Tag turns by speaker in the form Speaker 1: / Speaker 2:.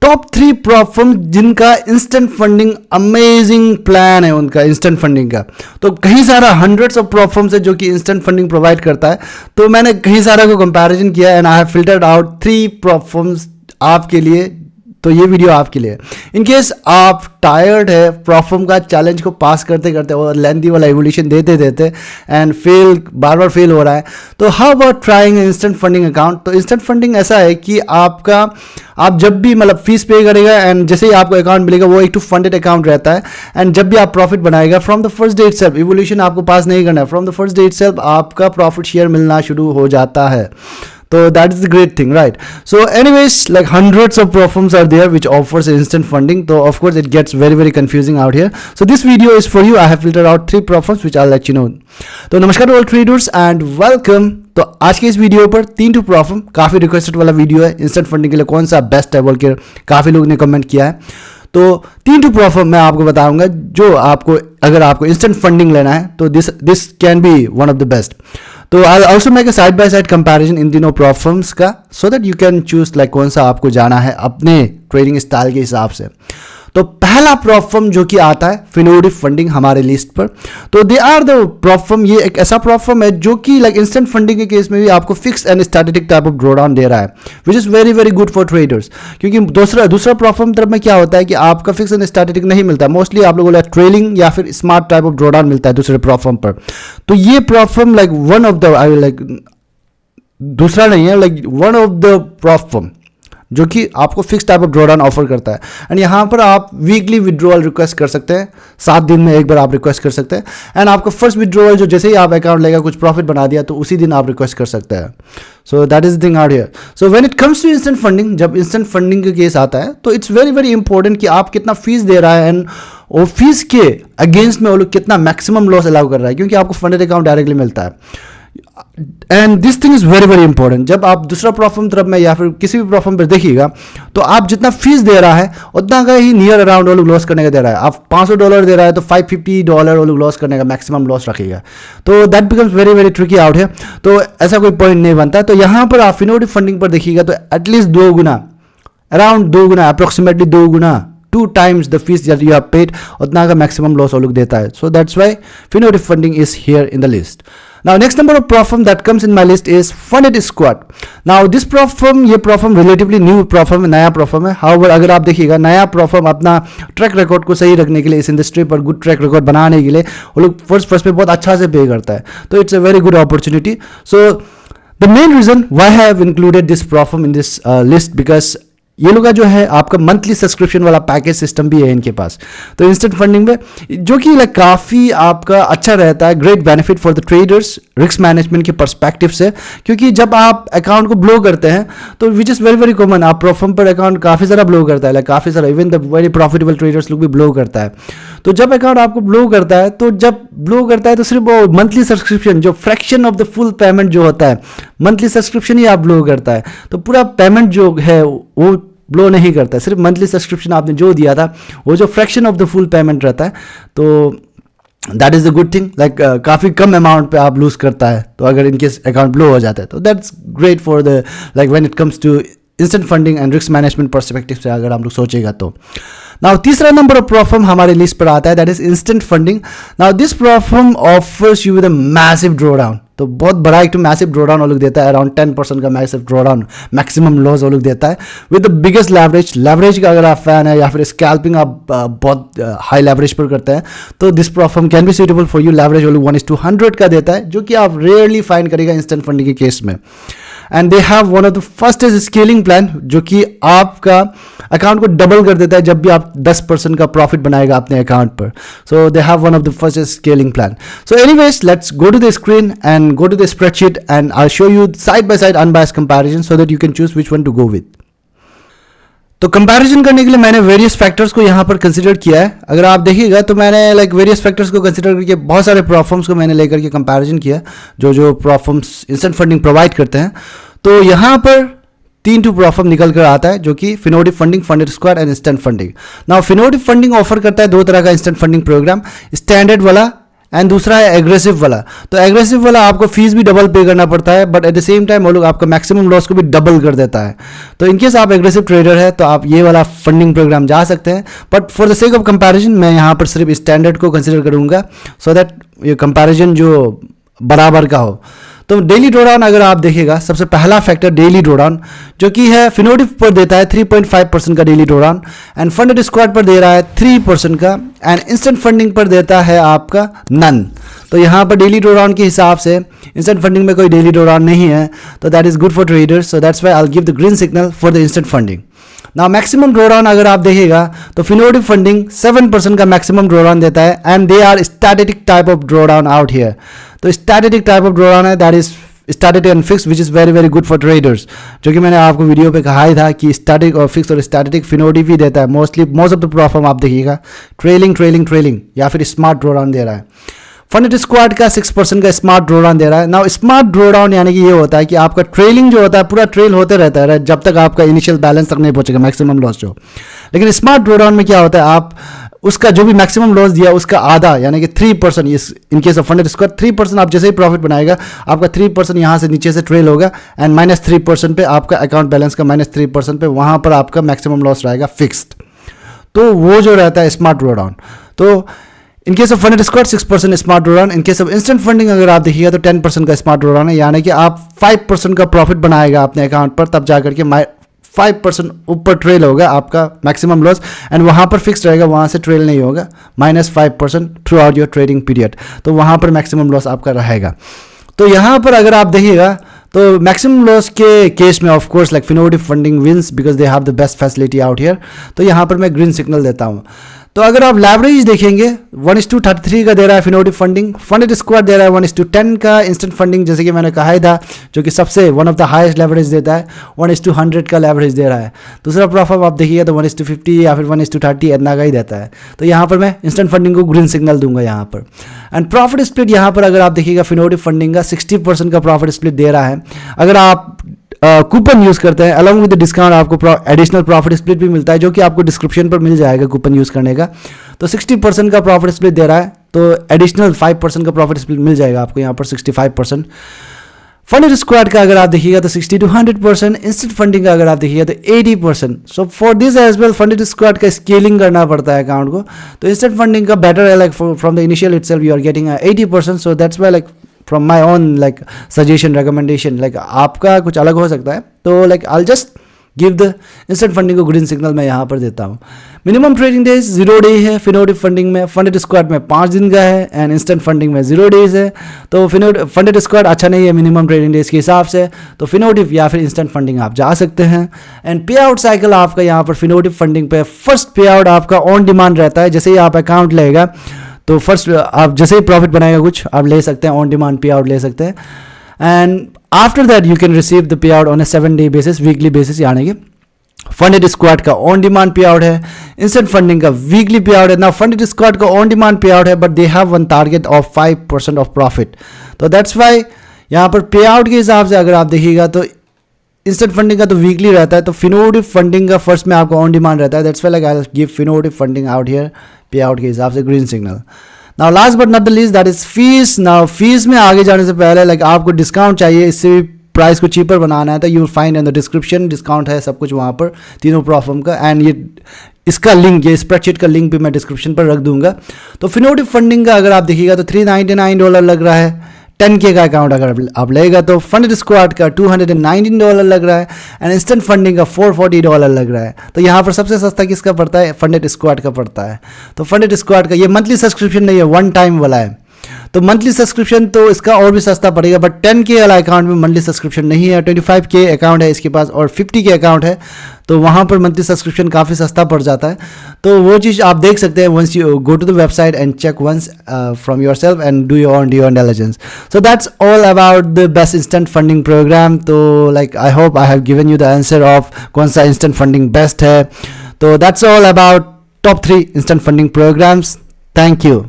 Speaker 1: Top 3 prop firm जिनका instant funding amazing plan है, उनका इंस्टेंट फंडिंग का। तो कहीं सारा हंड्रेड्स ऑफ प्रॉप फर्म्स है जो कि इंस्टेंट फंडिंग प्रोवाइड करता है। तो मैंने कहीं सारा को कंपैरिजन किया and I have filtered out 3 prop firms आपके लिए। तो ये वीडियो आपके लिए, इन केस आप टायर्ड है प्रॉप फर्म का चैलेंज को पास करते करते और लेंथी वाला एवोल्यूशन देते देते एंड बार बार फेल हो रहा है, तो how about trying instant funding account. तो इंस्टेंट फंडिंग ऐसा है कि आप जब भी मतलब फीस पे करेगा एंड जैसे ही आपको अकाउंट मिलेगा वो एक टू फंडेड अकाउंट रहता है एंड जब भी आप प्रॉफिट बनाएगा from the first day itself, evolution आपको पास नहीं करना है, from the first day itself आपका प्रॉफिट शेयर मिलना शुरू हो जाता है। So that is the great thing, right? So anyways, like hundreds of platforms are there which offers instant funding. So of course it gets very confusing out here. So this video is for you. I have filtered out 3 platforms which I'll let you know. तो नमस्कार all traders and welcome. तो आज के इस video पर 3 to platform, काफ़ी requested वाला video है। इंस्टेंट फंडिंग के लिए कौन सा बेस्ट है बोल के काफ़ी लोग ने कमेंट किया है। तो 3 टू प्लैटफॉर्म मैं आपको बताऊंगा जो आपको, अगर आपको इंस्टेंट फंडिंग लेना है तो this can be one of the best. तो I also make a side by side comparison in तीनों प्लेटफॉर्म्स का so that you can choose like कौन सा आपको जाना है अपने ट्रेडिंग स्टाइल के हिसाब से। तो पहला प्लेटफॉर्म जो कि आता है फिनोडिव फंडिंग हमारे लिस्ट पर। तो दे आर द प्लेटफॉर्म, ये एक ऐसा प्लेटफॉर्म है जो कि लाइक इंस्टेंट फंडिंग के केस में भी आपको fix and static type of drawdown दे रहा है which is very good for traders. क्योंकि दूसरा प्लेटफॉर्म तरफ में क्या होता है कि आपका फिक्स एंड स्टैटिक नहीं मिलता, मोस्टली आप लोगों को ट्रेलिंग या फिर स्मार्ट टाइप ऑफ ड्रॉडाउन मिलता है दूसरे प्लेटफॉर्म पर। तो ये platform like one of the, I like दूसरा नहीं है, like one of the platform जो कि आपको fix type of drawdown offer करता है एंड यहाँ पर आप वीकली विड्रॉल रिक्वेस्ट कर सकते हैं, 7 दिन में एक बार आप रिक्वेस्ट कर सकते हैं एंड आपका फर्स्ट विड्रॉल जो जैसे ही आप अकाउंट लेगा कुछ प्रॉफिट बना दिया तो उसी दिन आप रिक्वेस्ट कर सकते हैं। So that is the thing out here. So when it comes to instant funding, जब इंस्टेंट फंडिंग का केस आता है तो इट्स वेरी इंपॉर्टेंट कि आप कितना फीस दे रहा है एंड वो फीस के अगेंस्ट में वो लोग कितना मैक्सिमम लॉस अलाउ कर रहा है, क्योंकि आपको फंडेड अकाउंट डायरेक्टली मिलता है। And this thing is very important. जब आप दूसरा प्लेटफॉर्म तरफ में या फिर किसी भी प्लेटफॉर्म पर देखिएगा तो आप जितना फीस दे रहा है उतना का ही नियर अराउंड वो लोग लॉस करने का दे रहा है। आप $500 दे रहा है तो $550 वो लोग लॉस करने का मैक्सिमम लॉस रखेगा। तो that becomes very tricky out है। तो ऐसा कोई पॉइंट नहीं बनता। तो यहाँ पर आप फिनोडिव फंडिंग पर देखिएगा तो at least 2 Guna, around 2 Guna, approximately 2 Guna, 2 times the fees that you have paid, उतना का मैक्सिमम लॉस वो लोग देता है। So that's why Finotive funding is here in the list. Now next number of platform that comes in my list is Funded Squad. Now this platform, ये platform relatively new platform है, नया platform है। However अगर आप देखिएगा नया platform अपना track record को सही रखने के लिए, इस इंडस्ट्री पर गुड ट्रैक रिकॉर्ड बनाने के लिए वो लोग फर्स्ट पे बहुत अच्छा से पे करता है। तो it's a very good opportunity. So the main reason why I have included this platform in this list because ये लोग का जो है आपका मंथली सब्सक्रिप्शन वाला पैकेज सिस्टम भी है इनके पास। तो इंस्टेंट फंडिंग में जो कि लाइक काफ़ी आपका अच्छा रहता है, great benefit for the traders risk management के पर्सपेक्टिव से। क्योंकि जब आप अकाउंट को ब्लो करते हैं तो विच इज़ वेरी कॉमन, आप प्लेटफॉर्म पर अकाउंट काफ़ी सारा ब्लो करता है, लाइक काफ़ी सारा, even the very profitable traders लोग भी ब्लो करता है। तो जब अकाउंट आपको ब्लो करता है तो सिर्फ वो मंथली सब्सक्रिप्शन, जो fraction of the full payment जो होता है, मंथली सब्सक्रिप्शन ही आप ब्लो करता है। तो पूरा पेमेंट जो है वो ब्लो नहीं करता है, सिर्फ मंथली सब्सक्रिप्शन आपने जो दिया था वो जो fraction of the full payment रहता है। तो that is the good thing, like काफ़ी कम अमाउंट पे आप लूज करता है। तो अगर इनकेस अकाउंट ब्लो हो जाता है तो that's great for the like when it comes to instant funding and risk management perspective से अगर हम लोग सोचेगा तो। नाउ तीसरा नंबर ऑफ प्लेटफॉर्म हमारे लिस्ट पर आता है, that is instant funding. Now this platform offers you with a massive drawdown. तो बहुत बड़ा एक मैसिव ड्रॉडाउन वो लोग देता है, अराउंड 10% का मैसिव ड्रॉडाउन, मैक्सिमम लॉस वो लोग देता है विद द बिगेस्ट लेवरेज का अगर आप फैन है या फिर स्कैल्पिंग आप बहुत हाई लेवरेज पर करते हैं तो this platform can be suitable for you. Leverage वो लोग 1:100 का देता है जो कि आप रेयरली फाइंड करेगा इंस्टेंट फंडिंग के केस में। And they have one of the fastest scaling plan जो कि आपका अकाउंट को डबल कर देता है जब भी आप 10% का प्रॉफिट बनाएगा अपने अकाउंट पर। So they have one of the fastest scaling plan. So anyways let's go to the screen and go to the spreadsheet and I show you side by side unbiased comparison so that you can choose which one to go with. तो comparison करने के लिए मैंने various factors को यहाँ पर consider किया है। अगर आप देखिएगा तो मैंने लाइक वेरियस फैक्टर्स को कंसिडर करके बहुत सारे प्लेटफॉर्म्स को मैंने लेकर के कंपैरिजन किया जो प्लेटफॉर्म्स इंस्टेंट फंडिंग प्रोवाइड करते हैं। तो यहाँ पर 3 टू प्लेटफॉर्म निकल कर आता है जो कि Finotive funding, funded squad and instant funding. Now Finotive funding offer करता है 2 तरह का इंस्टेंट फंडिंग प्रोग्राम, स्टैंडर्ड वाला एंड दूसरा है एग्रेसिव वाला। तो एग्रेसिव वाला आपको फीस भी डबल पे करना पड़ता है, but at the same time वो लोग आपका मैक्सिमम लॉस को भी डबल कर देता है। तो इनकेस आप एग्रेसिव ट्रेडर है तो आप ये वाला फंडिंग प्रोग्राम जा सकते हैं, but for the sake of comparison मैं यहाँ पर सिर्फ स्टैंडर्ड को कंसिडर करूँगा, सो दैट ये कंपैरिजन जो बराबर का हो। तो डेली ड्रॉडाउन अगर आप देखिएगा, सबसे पहला फैक्टर डेली ड्रॉडाउन जो कि है फिनोटिव पर देता है 3.5% का daily drawdown, and funded squad पर दे रहा है 3% का, एंड इंस्टेंट फंडिंग पर देता है आपका नन। तो यहाँ पर डेली ड्रॉडाउन के हिसाब से इंस्टेंट फंडिंग में कोई डेली ड्रॉडाउन नहीं है, तो that is good for traders, so that's why I will give the green signal for the instant funding. Now maximum drawdown अगर आप देखिएगा तो फिनोटिव फंडिंग 7% का मैक्सिमम ड्रॉडाउन देता है, and they are static type of drawdown out here. तो static type of drawdown है, that is static and fix, which is very very good for traders, जो कि मैंने आपको वीडियो पे कहा ही था कि स्टैटिक और फिक्स और स्टैटिक फिनोटिव ही देता है मोस्ट ऑफ द प्रोफॉर्म। आप देखिएगा ट्रेलिंग या फिर स्मार्ट ड्रॉडाउन दे रहा है। फंडेड स्क्वाड का 6% का स्मार्ट ड्रॉडाउन दे रहा है। नाउ स्मार्ट ड्रॉडाउन यानी कि ये होता है कि आपका ट्रेलिंग जो होता है पूरा ट्रेल होते रहता है जब तक आपका इनिशियल बैलेंस तक नहीं पहुंचेगा मैक्सिमम लॉस जो। लेकिन स्मार्ट ड्रॉडाउन में क्या होता है, आप उसका जो भी मैक्सिमम लॉस दिया उसका आधा यानी कि 3%, in case of funded squad 3% आप जैसे ही प्रॉफिट बनाएगा आपका 3% यहाँ से नीचे से ट्रेल होगा, एंड -3% पे आपका अकाउंट बैलेंस का -3% पे वहाँ पर आपका मैक्सिमम लॉस रहेगा फिक्स्ड। तो वो जो रहता है स्मार्ट ड्रॉडाउन। तो in case of funded squad 6% smart drawdown. In case of instant funding अगर आप देखिएगा तो 10% का स्मार्ट ड्रॉडाउन है, यानी कि आप 5% का प्रॉफिट बनाएगा अपने अकाउंट पर, तब जाकर के 5% ऊपर ट्रेल होगा आपका मैक्सिमम लॉस, एंड वहाँ पर फिक्स रहेगा, वहाँ से ट्रेल नहीं होगा, -5% through out your trading period. तो वहाँ पर मैक्सिमम लॉस आपका रहेगा। तो यहाँ पर अगर आप देखिएगा तो मैक्सिमम लॉस के केस में of course like Finotive funding wins because they have the best facility out here. तो यहाँ पर मैं ग्रीन सिग्नल देता हूँ। तो अगर आप लेवरेज देखेंगे 1:33 का दे रहा है फिनोटिव फंडिंग, फंडेड स्क्वाड दे रहा है 1:10 का, इंस्टेंट फंडिंग जैसे कि मैंने कहा ही था जो कि सबसे one of the highest leverage देता है 1:100 का लेवरेज दे रहा है। दूसरा प्रॉफिट आप देखिए तो 1:50 या फिर 1:30 इतना का ही देता है। तो यहाँ पर मैं इंस्टेंट फंडिंग को ग्रीन सिग्नल दूंगा यहाँ पर। एंड प्रॉफिट स्प्लिट यहाँ पर अगर आप देखिएगा फिनोटिव फंडिंग का 60% का प्रॉफिट स्प्लिट दे रहा है। अगर आप कूपन यूज़ करते हैं अलॉन्ग विद डिस्काउंट आपको एडिशनल प्रॉफिट स्प्लिट भी मिलता है जो कि आपको डिस्क्रिप्शन पर मिल जाएगा कूपन यूज़ करने का। तो 60% का प्रॉफिट स्प्लिट दे रहा है, तो एडिशनल 5% का प्रॉफिट स्प्लिट मिल जाएगा आपको यहाँ पर 65%। फंडेड स्क्वाड का अगर आप देखिएगा तो 60 to 100%, इंस्टेंट फंडिंग का अगर आप देखिएगा तो 80%। So for this as well funded squad का स्केलिंग करना पड़ता है अकाउंट को, तो इंस्टेंट फंडिंग का बेटर है like from the initial itself you are getting 80%। So that's why like from my own like suggestion recommendation, like आपका कुछ अलग हो सकता है, तो like I just give the instant funding को ग्रीन सिग्नल मैं यहाँ पर देता हूँ। मिनिमम ट्रेडिंग डेज 0 डे है फिनोटिव फंडिंग में, फंडेड स्क्वाड में 5 दिन का है, एंड इंस्टेंट फंडिंग में 0 डेज है। तो फंडेड स्क्वाड अच्छा नहीं है मिनिमम ट्रेडिंग डेज के हिसाब से, तो फिनोटिव या फिर इंस्टेंट फंडिंग आप जा सकते हैं। एंड पे आउट साइकिल आपका यहाँ पर फिनोटिव फंडिंग पे फर्स्ट पे आउट आपका ऑन डिमांड रहता है, जैसे ही आप अकाउंट लेगा तो फर्स्ट आप जैसे ही प्रॉफिट बनाएगा कुछ आप ले सकते हैं, ऑन डिमांड पे आउट ले सकते हैं, and after that you can receive the pay out on A 7-day basis, weekly basis, यानी कि फंडेड स्क्वाड का ऑन डिमांड पे आउट है, इंस्टेंट फंडिंग का वीकली पे आउट है। ना फंडेड स्क्वाड का ऑन डिमांड पे आउट है, but they have one target of 5% of profit. तो दैट्स वाई यहाँ पर पे आउट के हिसाब से अगर आप देखिएगा तो इंस्टेंट फंडिंग का तो वीकली रहता है, तो फिनोटिव फंडिंग का फर्स्ट में आपका ऑन डिमांड रहता है। That's why like I give Finotive funding out here payout के हिसाब से green signal. Now last but not the least that is fees. Now fees में आगे जाने से पहले लाइक आपको डिस्काउंट चाहिए, इससे भी प्राइस को चीपर बनाना है, तो you will find in the description, discount है सब कुछ वहाँ पर तीनों प्रोफॉर्म का, एंड ये इसका लिंक, ये स्प्रेडशीट का लिंक भी मैं डिस्क्रिप्शन पर रख दूंगा। तो फिनोटिव फंडिंग का अगर आप देखिएगा तो $399 लग रहा है, 10K का अकाउंट अगर आप लेगा तो फंडेड स्क्वाड का $219 लग रहा है, एंड इंस्टेंट फंडिंग का $440 लग रहा है। तो यहाँ पर सबसे सस्ता किसका पड़ता है, फंडेड स्क्वाड का पड़ता है। तो फंडेड स्क्वाड का ये मंथली सब्सक्रिप्शन नहीं है, वन टाइम वाला है, तो मंथली सब्सक्रिप्शन तो इसका और भी सस्ता पड़ेगा, बट 10K वाला अकाउंट में मंथली सब्सक्रिप्शन नहीं है। 25K अकाउंट है इसके पास और 50K अकाउंट है, तो वहाँ पर मंथली सब्सक्रिप्शन काफ़ी सस्ता पड़ जाता है। तो वो चीज़ आप देख सकते हैं once you go to the website and check once from yourself and do your own intelligence. So that's all about the best instant funding program. तो like I hope I have given you the answer of कौन सा instant funding best है। तो that's all about top 3 instant funding programs. Thank you.